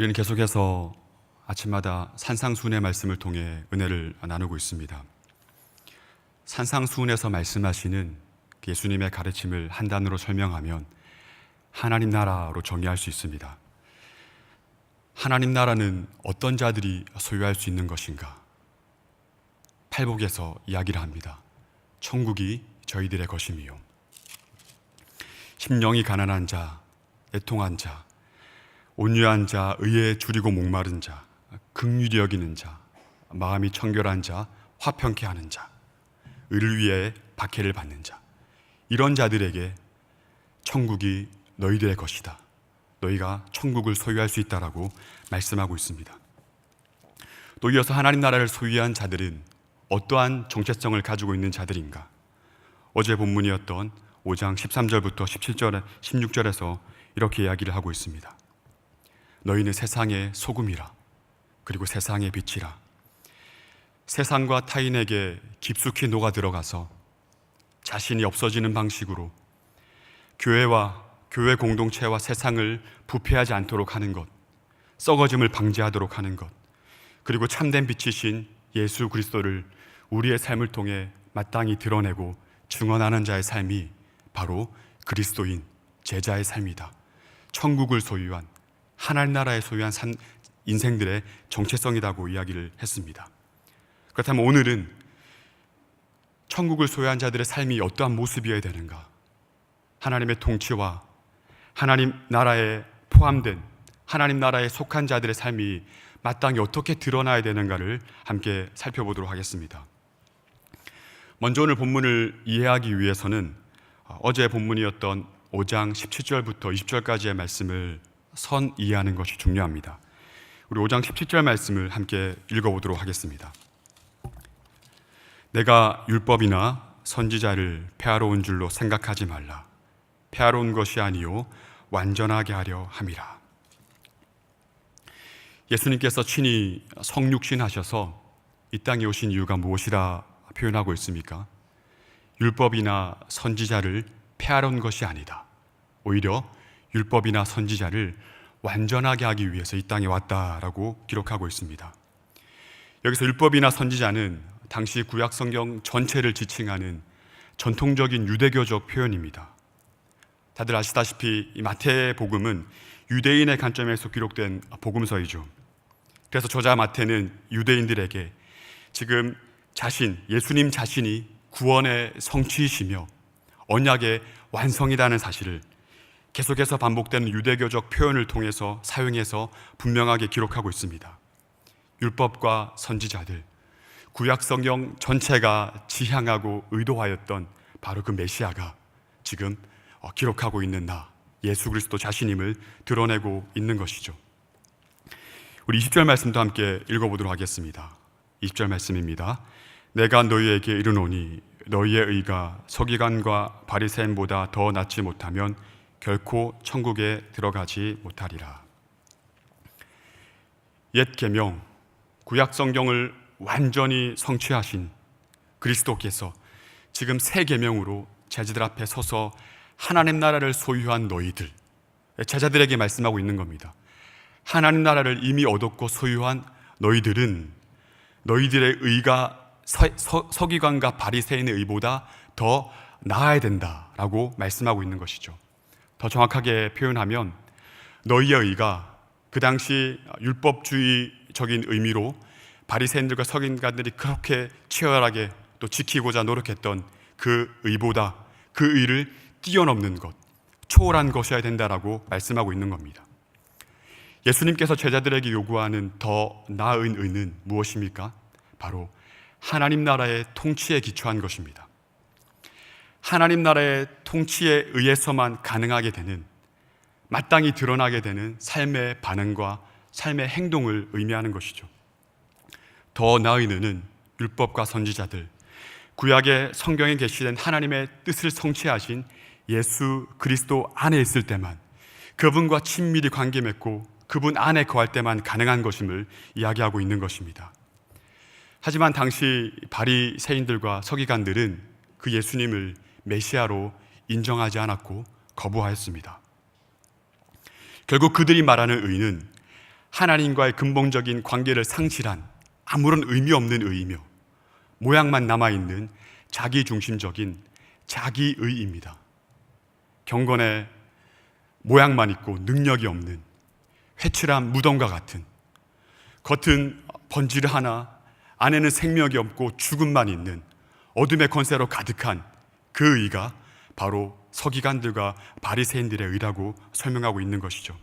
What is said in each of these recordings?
우리는 계속해서 아침마다 산상수훈의 말씀을 통해 은혜를 나누고 있습니다. 산상수훈에서 말씀하시는 예수님의 가르침을 한 단어로 설명하면 하나님 나라로 정의할 수 있습니다. 하나님 나라는 어떤 자들이 소유할 수 있는 것인가? 팔복에서 이야기를 합니다. 천국이 저희들의 것임이요. 심령이 가난한 자, 애통한 자, 온유한 자, 의에 줄이고 목마른 자, 긍휼히 여기는 자, 마음이 청결한 자, 화평케 하는 자, 의를 위해 박해를 받는 자, 이런 자들에게 천국이 너희들의 것이다. 너희가 천국을 소유할 수 있다라고 말씀하고 있습니다. 또 이어서 하나님 나라를 소유한 자들은 어떠한 정체성을 가지고 있는 자들인가? 어제 본문이었던 5장 13절부터 17절, 16절에서 이렇게 이야기를 하고 있습니다. 너희는 세상의 소금이라, 그리고 세상의 빛이라. 세상과 타인에게 깊숙이 녹아 들어가서 자신이 없어지는 방식으로 교회와 교회 공동체와 세상을 부패하지 않도록 하는 것, 썩어짐을 방지하도록 하는 것, 그리고 참된 빛이신 예수 그리스도를 우리의 삶을 통해 마땅히 드러내고 증언하는 자의 삶이 바로 그리스도인 제자의 삶이다. 천국을 소유한, 하나님 나라에 소유한 인생들의 정체성이라고 이야기를 했습니다. 그렇다면 오늘은 천국을 소유한 자들의 삶이 어떠한 모습이어야 되는가? 하나님의 통치와 하나님 나라에 포함된, 하나님 나라에 속한 자들의 삶이 마땅히 어떻게 드러나야 되는가를 함께 살펴보도록 하겠습니다. 먼저 오늘 본문을 이해하기 위해서는 어제 본문이었던 5장 17절부터 20절까지의 말씀을 이해하는 것이 중요합니다. 우리 5장 17절 말씀을 함께 읽어보도록 하겠습니다. 내가 율법이나 선지자를 폐하러 온 줄로 생각하지 말라. 폐하러 온 것이 아니요 완전하게 하려 함이라. 예수님께서 친히 성육신 하셔서 이 땅에 오신 이유가 무엇이라 표현하고 있습니까? 율법이나 선지자를 폐하러 온 것이 아니다. 오히려 율법이나 선지자를 완전하게 하기 위해서 이 땅에 왔다라고 기록하고 있습니다. 여기서 율법이나 선지자는 당시 구약 성경 전체를 지칭하는 전통적인 유대교적 표현입니다. 다들 아시다시피 이 마태복음은 유대인의 관점에서 기록된 복음서이죠. 그래서 저자 마태는 유대인들에게 지금 예수님 자신이 구원의 성취이시며 언약의 완성이라는 사실을 계속해서 반복되는 유대교적 표현을 통해서 사용해서 분명하게 기록하고 있습니다. 율법과 선지자들, 구약 성경 전체가 지향하고 의도하였던 바로 그 메시아가 지금 기록하고 있는 예수 그리스도 자신임을 드러내고 있는 것이죠. 우리 20절 말씀도 함께 읽어보도록 하겠습니다. 20절 말씀입니다. 내가 너희에게 이르노니 너희의 의가 서기관과 바리새인보다 더 낫지 못하면 결코 천국에 들어가지 못하리라. 옛 계명, 구약 성경을 완전히 성취하신 그리스도께서 지금 새 계명으로 제자들 앞에 서서 하나님 나라를 소유한 너희들, 제자들에게 말씀하고 있는 겁니다. 하나님 나라를 이미 얻었고 소유한 너희들은 너희들의 의가 서기관과 바리새인의 의보다 더 나아야 된다라고 말씀하고 있는 것이죠. 더 정확하게 표현하면 너희의 의가 그 당시 율법주의적인 의미로 바리새인들과 서기관들이 그렇게 치열하게 또 지키고자 노력했던 그 의보다 그 의를 뛰어넘는 것, 초월한 것이어야 된다라고 말씀하고 있는 겁니다. 예수님께서 제자들에게 요구하는 더 나은 의는 무엇입니까? 바로 하나님 나라의 통치에 기초한 것입니다. 하나님 나라의 통치에 의해서만 가능하게 되는, 마땅히 드러나게 되는 삶의 반응과 삶의 행동을 의미하는 것이죠. 더 나은 의는 율법과 선지자들, 구약의 성경에 계시된 하나님의 뜻을 성취하신 예수 그리스도 안에 있을 때만, 그분과 친밀히 관계 맺고 그분 안에 거할 때만 가능한 것임을 이야기하고 있는 것입니다. 하지만 당시 바리새인들과 서기관들은 그 예수님을 메시아로 인정하지 않았고 거부하였습니다. 결국 그들이 말하는 의는 하나님과의 근본적인 관계를 상실한 아무런 의미 없는 의이며 모양만 남아있는 자기중심적인 자기의입니다. 경건의 모양만 있고 능력이 없는 회칠한 무덤과 같은, 겉은 번지르하나 안에는 생명이 없고 죽음만 있는 어둠의 권세로 가득한 그 의가 바로 서기관들과 바리새인들의 의라고 설명하고 있는 것이죠.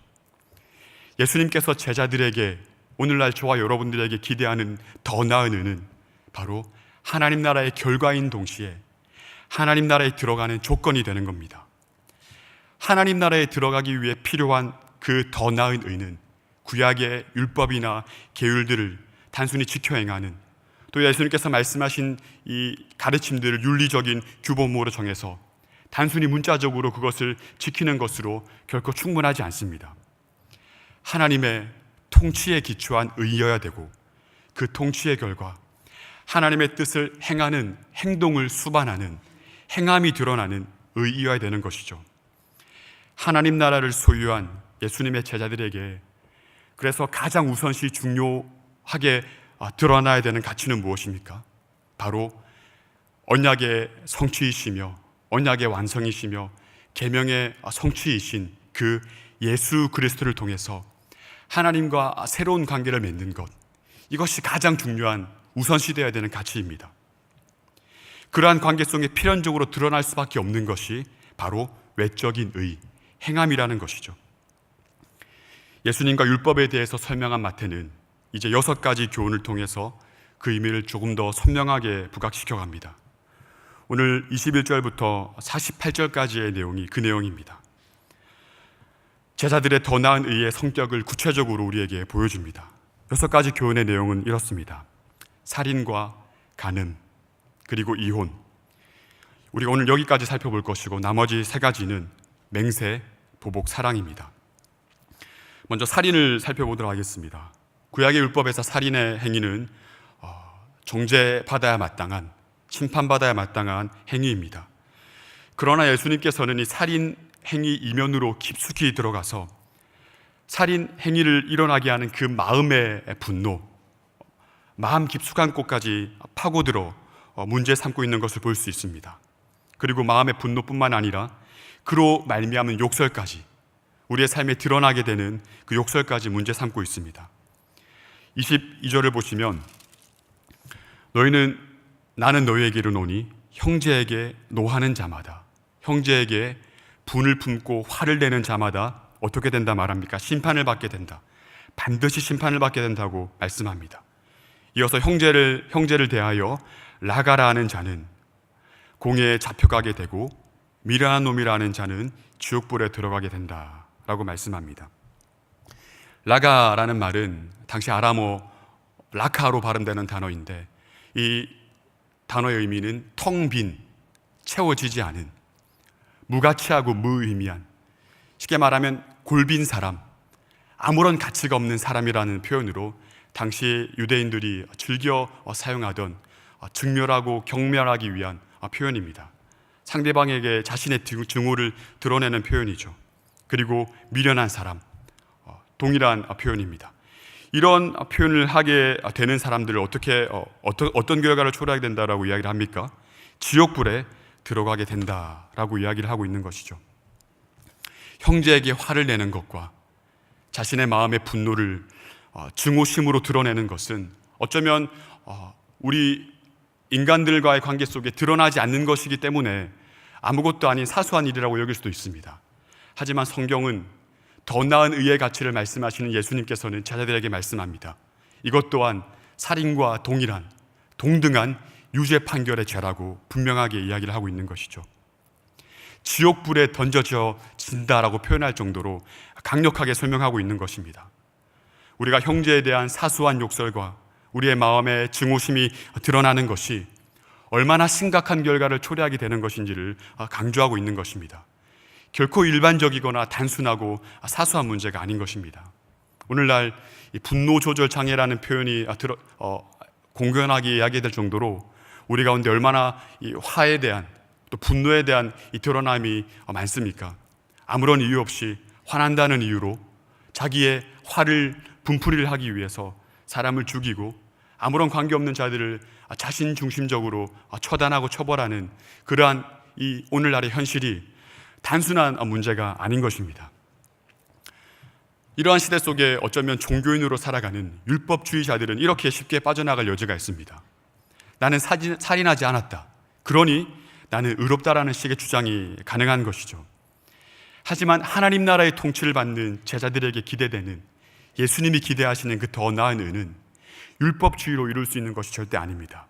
예수님께서 제자들에게, 오늘날 저와 여러분들에게 기대하는 더 나은 의는 바로 하나님 나라의 결과인 동시에 하나님 나라에 들어가는 조건이 되는 겁니다. 하나님 나라에 들어가기 위해 필요한 그 더 나은 의는 구약의 율법이나 계율들을 단순히 지켜 행하는, 또 예수님께서 말씀하신 이 가르침들을 윤리적인 규범으로 정해서 단순히 문자적으로 그것을 지키는 것으로 결코 충분하지 않습니다. 하나님의 통치에 기초한 의여야 되고, 그 통치의 결과 하나님의 뜻을 행하는, 행동을 수반하는, 행함이 드러나는 의이어야 되는 것이죠. 하나님 나라를 소유한 예수님의 제자들에게 그래서 가장 우선시 중요하게 드러나야 되는 가치는 무엇입니까? 바로 언약의 성취이시며 언약의 완성이시며 계명의 성취이신 그 예수 그리스도를 통해서 하나님과 새로운 관계를 맺는 것, 이것이 가장 중요한 우선시되어야 되는 가치입니다. 그러한 관계 속에 필연적으로 드러날 수밖에 없는 것이 바로 외적인 의, 행함이라는 것이죠. 예수님과 율법에 대해서 설명한 마태는 이제 6가지 교훈을 통해서 그 의미를 조금 더 선명하게 부각시켜 갑니다. 오늘 21절부터 48절까지의 내용이 그 내용입니다. 제자들의 더 나은 의의 성격을 구체적으로 우리에게 보여줍니다. 6가지 교훈의 내용은 이렇습니다. 살인과 간음, 그리고 이혼, 우리가 오늘 여기까지 살펴볼 것이고 나머지 3가지는 맹세, 보복, 사랑입니다. 먼저 살인을 살펴보도록 하겠습니다. 구약의 율법에서 살인의 행위는 정죄받아야 마땅한, 심판받아야 마땅한 행위입니다. 그러나 예수님께서는 이 살인 행위 이면으로 깊숙이 들어가서 살인 행위를 일어나게 하는 그 마음의 분노, 마음 깊숙한 곳까지 파고들어 문제 삼고 있는 것을 볼 수 있습니다. 그리고 마음의 분노뿐만 아니라 그로 말미암은 욕설까지, 우리의 삶에 드러나게 되는 그 욕설까지 문제 삼고 있습니다. 22절을 보시면 나는 너희에게 이르노니 형제에게 노하는 자마다, 형제에게 분을 품고 화를 내는 자마다 어떻게 된다 말합니까? 심판을 받게 된다. 반드시 심판을 받게 된다고 말씀합니다. 이어서 형제를 대하여 라가라 하는 자는 공회에 잡혀가게 되고 미련한 놈이라 하는 자는 지옥불에 들어가게 된다라고 말씀합니다. 라가라는 말은 당시 아람어 라카로 발음되는 단어인데, 이 단어의 의미는 텅 빈, 채워지지 않은, 무가치하고 무의미한, 쉽게 말하면 골빈 사람, 아무런 가치가 없는 사람이라는 표현으로 당시 유대인들이 즐겨 사용하던 직멸하고 경멸하기 위한 표현입니다. 상대방에게 자신의 증오를 드러내는 표현이죠. 그리고 미련한 사람, 동일한 표현입니다. 이런 표현을 하게 되는 사람들을 어떤 결과를 초래하게 된다라고 이야기를 합니까? 지옥불에 들어가게 된다라고 이야기를 하고 있는 것이죠. 형제에게 화를 내는 것과 자신의 마음의 분노를 증오심으로 드러내는 것은 어쩌면 우리 인간들과의 관계 속에 드러나지 않는 것이기 때문에 아무것도 아닌 사소한 일이라고 여길 수도 있습니다. 하지만 성경은 더 나은 의의 가치를 말씀하시는 예수님께서는 제자들에게 말씀합니다. 이것 또한 살인과 동등한 유죄 판결의 죄라고 분명하게 이야기를 하고 있는 것이죠. 지옥불에 던져져 진다라고 표현할 정도로 강력하게 설명하고 있는 것입니다. 우리가 형제에 대한 사소한 욕설과 우리의 마음의 증오심이 드러나는 것이 얼마나 심각한 결과를 초래하게 되는 것인지를 강조하고 있는 것입니다. 결코 일반적이거나 단순하고 사소한 문제가 아닌 것입니다. 오늘날 이 분노 조절 장애라는 표현이 공견하게 이야기될 정도로 우리 가운데 얼마나 이 화에 대한, 또 분노에 대한 이 드러남이 많습니까? 아무런 이유 없이 화난다는 이유로 자기의 화를 분풀이를 하기 위해서 사람을 죽이고 아무런 관계없는 자들을 자신 중심적으로 처단하고 처벌하는 그러한 이 오늘날의 현실이 단순한 문제가 아닌 것입니다. 이러한 시대 속에 어쩌면 종교인으로 살아가는 율법주의자들은 이렇게 쉽게 빠져나갈 여지가 있습니다. 나는 살인하지 않았다. 그러니 나는 의롭다라는 식의 주장이 가능한 것이죠. 하지만 하나님 나라의 통치를 받는 제자들에게 기대되는 예수님이 기대하시는 그 더 나은 의는 율법주의로 이룰 수 있는 것이 절대 아닙니다.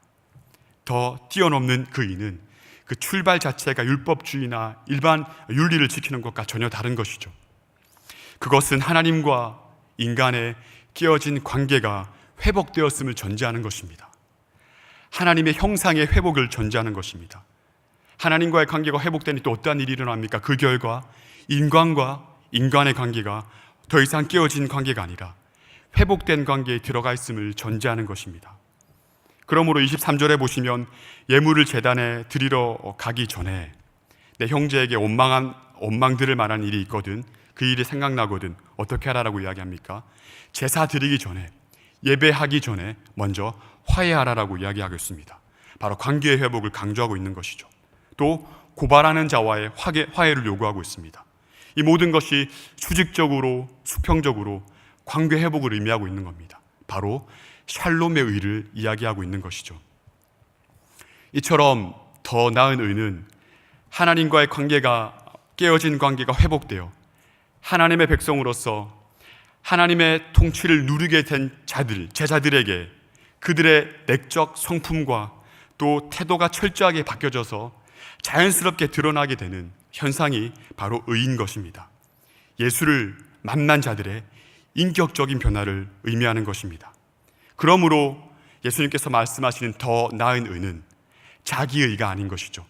더 뛰어넘는 그 의는 그 출발 자체가 율법주의나 일반 윤리를 지키는 것과 전혀 다른 것이죠. 그것은 하나님과 인간의 깨어진 관계가 회복되었음을 전제하는 것입니다. 하나님의 형상의 회복을 전제하는 것입니다. 하나님과의 관계가 회복되니 또 어떠한 일이 일어납니까? 그 결과 인간과 인간의 관계가 더 이상 깨어진 관계가 아니라 회복된 관계에 들어가 있음을 전제하는 것입니다. 그러므로 23절에 보시면 예물을 제단에 드리러 가기 전에 내 형제에게 원망 들을 만한 일이 있거든 그 일이 생각나거든 어떻게 하라라고 이야기합니까? 제사 드리기 전에 예배하기 전에 먼저 화해하라라고 이야기하고 있습니다. 바로 관계의 회복을 강조하고 있는 것이죠. 또 고발하는 자와의 화해를 요구하고 있습니다. 이 모든 것이 수직적으로 수평적으로 관계 회복을 의미하고 있는 겁니다. 바로 샬롬의 의를 이야기하고 있는 것이죠. 이처럼 더 나은 의는 하나님과의 관계가 깨어진 관계가 회복되어 하나님의 백성으로서 하나님의 통치를 누리게 된 자들, 제자들에게 그들의 내적 성품과 또 태도가 철저하게 바뀌어져서 자연스럽게 드러나게 되는 현상이 바로 의인 것입니다. 예수를 만난 자들의 인격적인 변화를 의미하는 것입니다. 그러므로 예수님께서 말씀하시는 더 나은 의는 자기의 의가 아닌 것이죠.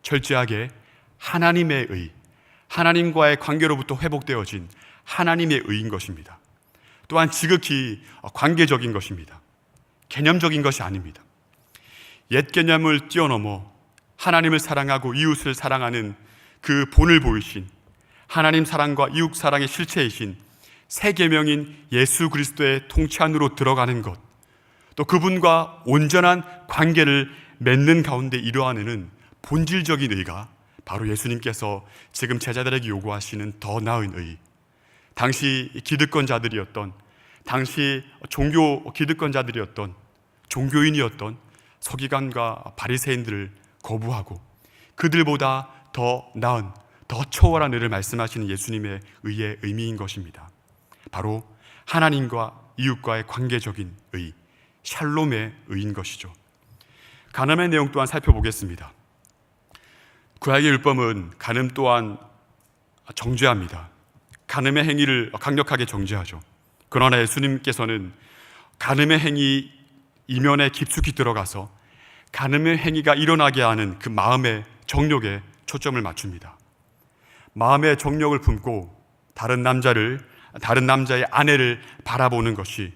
철저하게 하나님의 의, 하나님과의 관계로부터 회복되어진 하나님의 의인 것입니다. 또한 지극히 관계적인 것입니다. 개념적인 것이 아닙니다. 옛 개념을 뛰어넘어 하나님을 사랑하고 이웃을 사랑하는 그 본을 보이신 하나님 사랑과 이웃 사랑의 실체이신 새 계명인 예수 그리스도의 통치 안으로 들어가는 것, 또 그분과 온전한 관계를 맺는 가운데 이러한 의는 본질적인 의가 바로 예수님께서 지금 제자들에게 요구하시는 더 나은 의, 당시 기득권자들이었던, 당시 종교 기득권자들이었던, 종교인이었던 서기관과 바리새인들을 거부하고 그들보다 더 나은, 더 초월한 의를 말씀하시는 예수님의 의의 의미인 것입니다. 바로 하나님과 이웃과의 관계적인 의, 샬롬의 의인 것이죠. 간음의 내용 또한 살펴보겠습니다. 구약의 율법은 간음 또한 정죄합니다. 간음의 행위를 강력하게 정죄하죠. 그러나 예수님께서는 간음의 행위 이면에 깊숙이 들어가서 간음의 행위가 일어나게 하는 그 마음의 정욕에 초점을 맞춥니다. 마음의 정욕을 품고 다른 남자의 아내를 바라보는 것이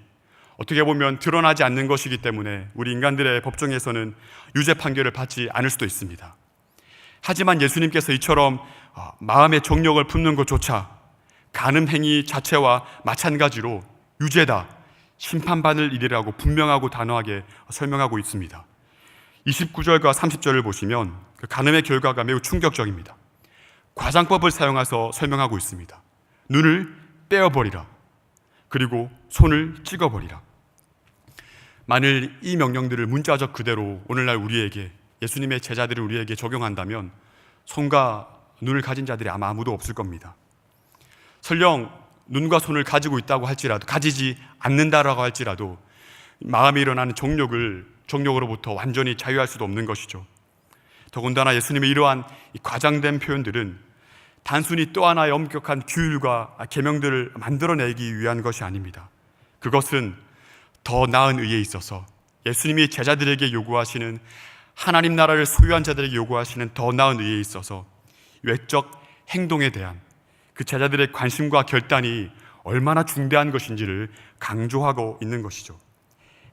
어떻게 보면 드러나지 않는 것이기 때문에 우리 인간들의 법정에서는 유죄 판결을 받지 않을 수도 있습니다. 하지만 예수님께서 이처럼 마음의 정욕을 품는 것조차 간음 행위 자체와 마찬가지로 유죄다, 심판받을 일이라고 분명하고 단호하게 설명하고 있습니다. 29절과 30절을 보시면 그 간음의 결과가 매우 충격적입니다. 과장법을 사용해서 설명하고 있습니다. 눈을 떼어버리라, 그리고 손을 찍어버리라. 만일 이 명령들을 문자적 그대로 오늘날 우리에게, 예수님의 제자들이 우리에게 적용한다면 손과 눈을 가진 자들이 아마 아무도 없을 겁니다. 설령 눈과 손을 가지고 있다고 할지라도, 가지지 않는다라고 할지라도 마음에 일어나는 정욕으로부터 완전히 자유할 수도 없는 것이죠. 더군다나 예수님의 이러한 과장된 표현들은 단순히 또 하나의 엄격한 규율과 계명들을 만들어내기 위한 것이 아닙니다. 그것은 더 나은 의에 있어서 예수님이 제자들에게 요구하시는, 하나님 나라를 소유한 자들에게 요구하시는 더 나은 의에 있어서 외적 행동에 대한 그 제자들의 관심과 결단이 얼마나 중대한 것인지를 강조하고 있는 것이죠.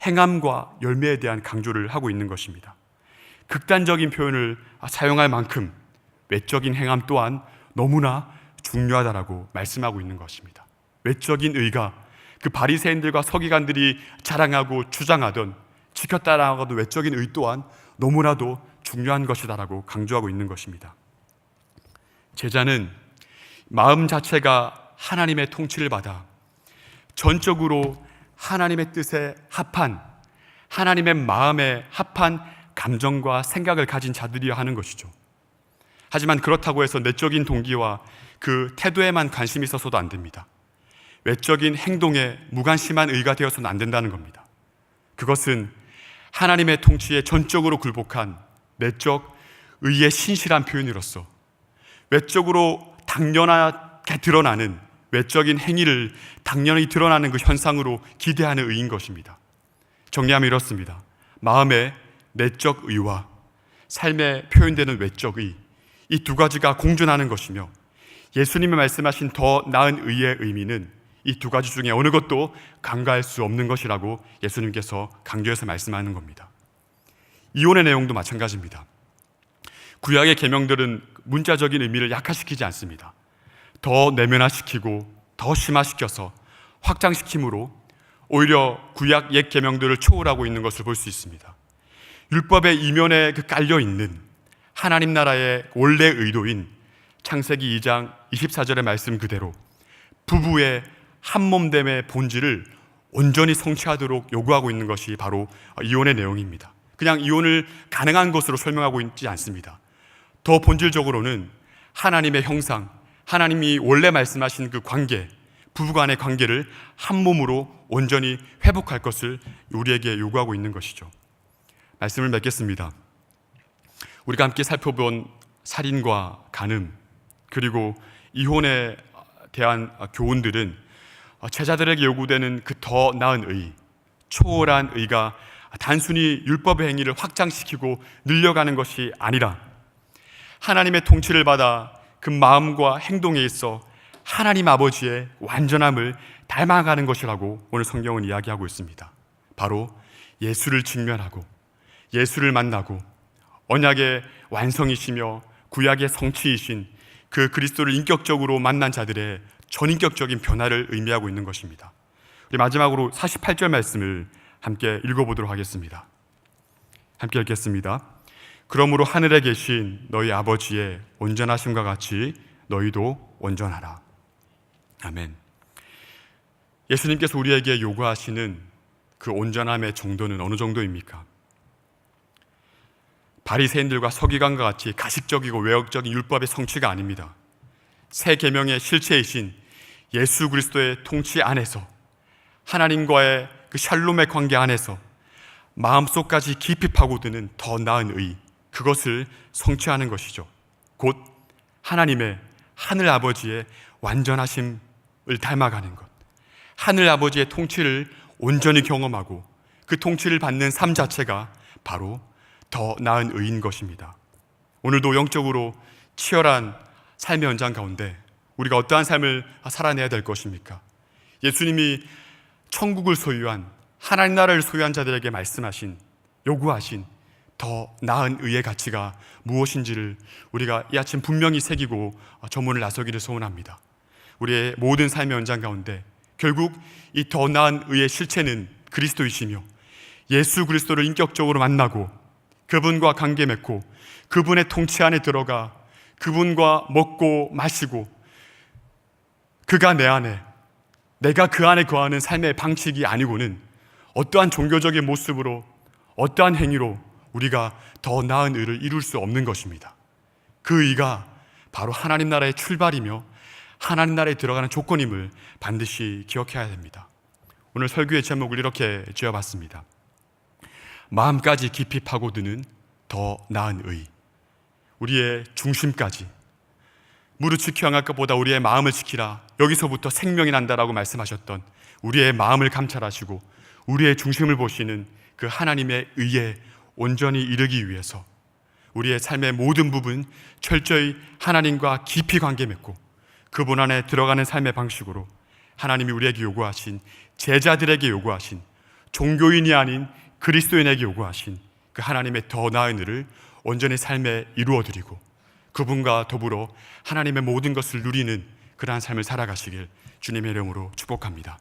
행함과 열매에 대한 강조를 하고 있는 것입니다. 극단적인 표현을 사용할 만큼 외적인 행함 또한 너무나 중요하다라고 말씀하고 있는 것입니다. 외적인 의가 그 바리새인들과 서기관들이 자랑하고 주장하던 지켰다라는 외적인 의 또한 너무나도 중요한 것이다라고 강조하고 있는 것입니다. 제자는 마음 자체가 하나님의 통치를 받아 전적으로 하나님의 뜻에 합한, 하나님의 마음에 합한 감정과 생각을 가진 자들이어야 하는 것이죠. 하지만 그렇다고 해서 내적인 동기와 그 태도에만 관심이 있어서도 안 됩니다. 외적인 행동에 무관심한 의가 되어서는 안 된다는 겁니다. 그것은 하나님의 통치에 전적으로 굴복한 내적 의의 신실한 표현으로서 외적으로 당연하게 드러나는 외적인 행위를 당연히 드러나는 그 현상으로 기대하는 의인 것입니다. 정리하면 이렇습니다. 마음의 내적 의와 삶에 표현되는 외적 의, 이 두 가지가 공존하는 것이며 예수님이 말씀하신 더 나은 의의 의미는 이 두 가지 중에 어느 것도 간과할 수 없는 것이라고 예수님께서 강조해서 말씀하는 겁니다. 이혼의 내용도 마찬가지입니다. 구약의 계명들은 문자적인 의미를 약화시키지 않습니다. 더 내면화시키고 더 심화시켜서 확장시킴으로 오히려 구약 옛 계명들을 초월하고 있는 것을 볼 수 있습니다. 율법의 이면에 깔려있는 하나님 나라의 원래 의도인 창세기 2장 24절의 말씀 그대로 부부의 한몸됨의 본질을 온전히 성취하도록 요구하고 있는 것이 바로 이혼의 내용입니다. 그냥 이혼을 가능한 것으로 설명하고 있지 않습니다. 더 본질적으로는 하나님의 형상, 하나님이 원래 말씀하신 그 관계, 부부간의 관계를 한 몸으로 온전히 회복할 것을 우리에게 요구하고 있는 것이죠. 말씀을 맺겠습니다. 우리가 함께 살펴본 살인과 간음, 그리고 이혼에 대한 교훈들은 제자들에게 요구되는 그 더 나은 의, 초월한 의가 단순히 율법의 행위를 확장시키고 늘려가는 것이 아니라 하나님의 통치를 받아 그 마음과 행동에 있어 하나님 아버지의 완전함을 닮아가는 것이라고 오늘 성경은 이야기하고 있습니다. 바로 예수를 직면하고 예수를 만나고 언약의 완성이시며 구약의 성취이신 그 그리스도를 인격적으로 만난 자들의 전인격적인 변화를 의미하고 있는 것입니다. 우리 마지막으로 48절 말씀을 함께 읽어보도록 하겠습니다. 함께 읽겠습니다. 그러므로 하늘에 계신 너희 아버지의 온전하심과 같이 너희도 온전하라. 아멘. 예수님께서 우리에게 요구하시는 그 온전함의 정도는 어느 정도입니까? 바리새인들과 서기관과 같이 가식적이고 외역적인 율법의 성취가 아닙니다. 새 계명의 실체이신 예수 그리스도의 통치 안에서 하나님과의 그 샬롬의 관계 안에서 마음속까지 깊이 파고드는 더 나은 의, 그것을 성취하는 것이죠. 곧 하나님의 하늘 아버지의 완전하심을 닮아가는 것, 하늘 아버지의 통치를 온전히 경험하고 그 통치를 받는 삶 자체가 바로 더 나은 의인 것입니다. 오늘도 영적으로 치열한 삶의 현장 가운데 우리가 어떠한 삶을 살아내야 될 것입니까? 예수님이 천국을 소유한 하나님 나라를 소유한 자들에게 말씀하신, 요구하신 더 나은 의의 가치가 무엇인지를 우리가 이 아침 분명히 새기고 전문을 나서기를 소원합니다. 우리의 모든 삶의 현장 가운데 결국 이 더 나은 의의 실체는 그리스도이시며 예수 그리스도를 인격적으로 만나고 그분과 관계 맺고 그분의 통치 안에 들어가 그분과 먹고 마시고 그가 내 안에, 내가 그 안에 거하는 삶의 방식이 아니고는 어떠한 종교적인 모습으로 어떠한 행위로 우리가 더 나은 의를 이룰 수 없는 것입니다. 그 의가 바로 하나님 나라의 출발이며 하나님 나라에 들어가는 조건임을 반드시 기억해야 됩니다. 오늘 설교의 제목을 이렇게 지어봤습니다. 마음까지 깊이 파고드는 더 나은 의. 우리의 중심까지, 무릇 지켜 행할 것보다 우리의 마음을 지키라, 여기서부터 생명이 난다라고 말씀하셨던 우리의 마음을 감찰하시고 우리의 중심을 보시는 그 하나님의 의에 온전히 이르기 위해서 우리의 삶의 모든 부분 철저히 하나님과 깊이 관계 맺고 그분 안에 들어가는 삶의 방식으로 하나님이 우리에게 요구하신, 제자들에게 요구하신, 종교인이 아닌 그리스도인에게 요구하신 그 하나님의 더 나은 의를 온전히 삶에 이루어드리고 그분과 더불어 하나님의 모든 것을 누리는 그러한 삶을 살아가시길 주님의 이름으로 축복합니다.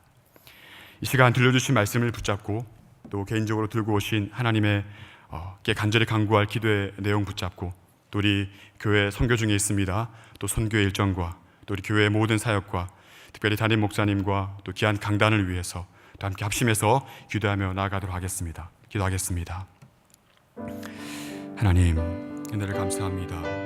이 시간 들려주신 말씀을 붙잡고 또 개인적으로 들고 오신 하나님의 께 간절히 간구할 기도의 내용 붙잡고 또 우리 교회 선교 중에 있습니다. 또 선교의 일정과 또 우리 교회의 모든 사역과 특별히 담임 목사님과 또 귀한 강단을 위해서 또 함께 합심해서 기도하며 나아가도록 하겠습니다. 기도하겠습니다. 하나님, 은혜를 감사합니다.